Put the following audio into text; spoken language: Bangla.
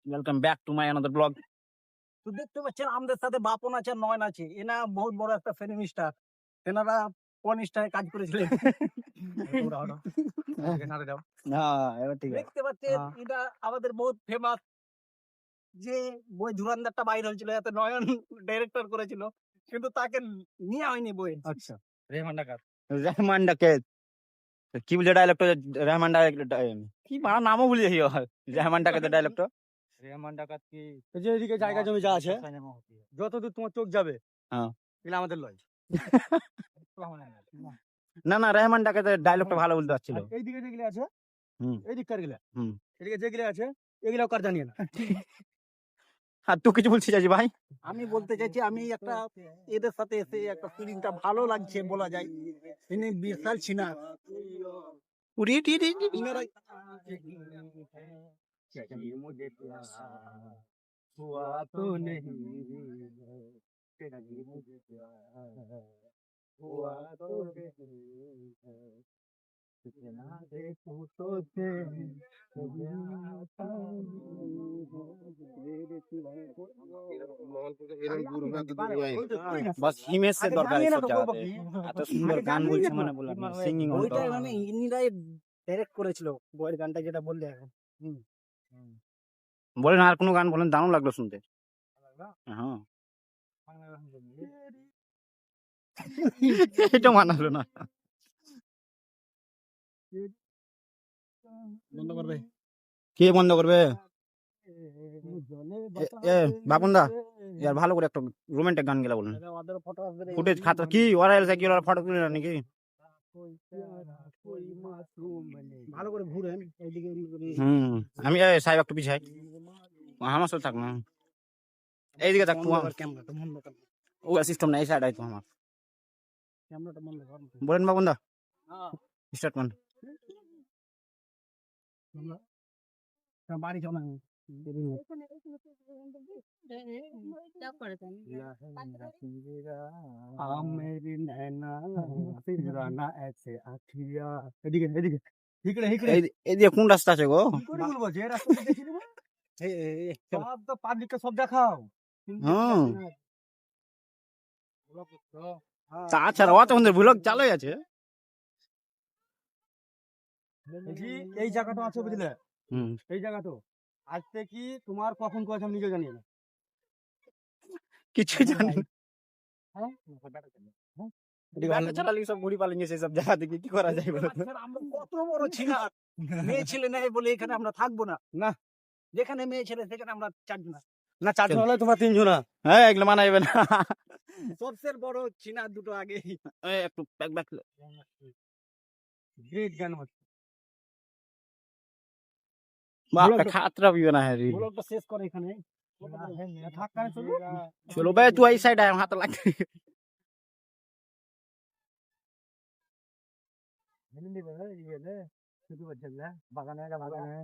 Welcome back to my another blog. তো দেখতে পাচ্ছেন আমাদের সাথে বাপন আছে, নয়ন আছে। এনা বহুত বড় একটা ফিল্ম স্টার। এনারা কোন স্টারে কাজ করেছিলেন? দেখতে পাচ্ছেন এটা আমাদের বহুত ফেমাস যে বই ধুরন্ধরটা বাইর হয়েছিল, এত নয়ন ডাইরেক্টর করেছিল, কিন্তু তাকে নিয়ে হয়নি বই। আচ্ছা, রেহমান ডাকাত কি বলে ডায়লগটা? রেহমান ডাকাত কি মারা নামও ভুলে যাই। রেহমান ডাকাতের ডায়লগটা রেহমান ডাকাত কি এই যে এদিকে জায়গা জমি যা আছে যতদূর তোমার চোখ যাবে হ্যাঁ এগুলো আমাদের লয়। না না, রেহমান ডাকাতের ডায়লগটা ভালো বলতে পারছিল। এইদিকে যেগুলো আছে হুম এই দিককার গুলা হুম। এদিকে যেগুলো আছে এগুলাও কার জানিয়ে না। আর তুই কিছু বলছিস আজি ভাই? আমি বলতে চাইছি, আমি একটা এদের সাথে এসে একটা ফিলিংটা ভালো লাগছে বলা যায়। ইনি বিশাল ছিনা উড়ি টি টি টি। हुआ तो नहीं तेरा दिल मुझे प्यार हुआ तो नहीं कितना देखूं तो तेरे तुझे आता বাস হিমেশে দরকার এই সব জায়গাতে। এত সুন্দর গান বলছে মানে বললাম সিঙ্গিং অন বইটা মানে ইনিরাই ডাইরেক্ট করেছিল বইয়ের গানটা, যেটা বললে এখন। বলেন আর কোনো গান বলেন, দারুণ লাগলো শুনতে। হ্যাঁ এটা মানালো না। বন্ধ করবে? কে বন্ধ করবে? বাপন দা ইয়ার ভালো করে একটা রোমান্টিক গান গেলা বলেন। ওদের ফটো আসবে। ফুটেজ খাতা কি ওরা এলসা কি ওরা ফটো তুলে না নাকি? ভালো করে ঘুরেন এইদিকে। আমি সাহেব একটু পিছাই, আমার সাথে থাক না, এইদিকে থাক তুই। ক্যামেরাটা বন্ধ কর। ও সিস্টেম না, এই সাইড আই তো আমার। ক্যামেরাটা বন্ধ কর। বলেন বাপন দা, হ্যাঁ স্টার্ট করেন। বাড়ি চলে मेरी नैना सिराना ऐसे आखिया এদিকে এদিকে হিকড়ে হিকড়ে এইদিকে কোন রাস্তা আছে গো? কি করে বলবো যে রাস্তা দেখি দেবো সব তো পাবলিককে সব দেখাও। হুম তাছাড়া অত আমাদের ব্লগ চালুই আছে। এই জায়গাটা আছে বুঝলে, হুম এই জায়গাটা আজকে কি তোমার কখন করেছে আমি নিজে জানি না। কিছু জানি না। হ্যাঁ চালালি সব ঘুরি পালিয়ে সেই সব জায়গা থেকে কি করা যায় বলো তো? আমরা কত বড় ছিনা, মেয়ে ছেলে নেই বলে এখানে আমরা থাকবো না। না যেখানে মেয়ে ছেলে সেখানে আমরা চাকবো না। না চারজন হলে তোমরা তিনজন না। হ্যাঁ এগুলো মানাইবে না। সবচেয়ে বড় ছিনা দুটো আগে। একটু ব্যাক ব্যাক গ্রেট গান হচ্ছে বাপ খাতরা भी बना है रे। ব্লগটা শেষ করে এখানে। থাক কানে চলো चलो बे तू आई साइड आया हाथ लग। বাগানে বাগানে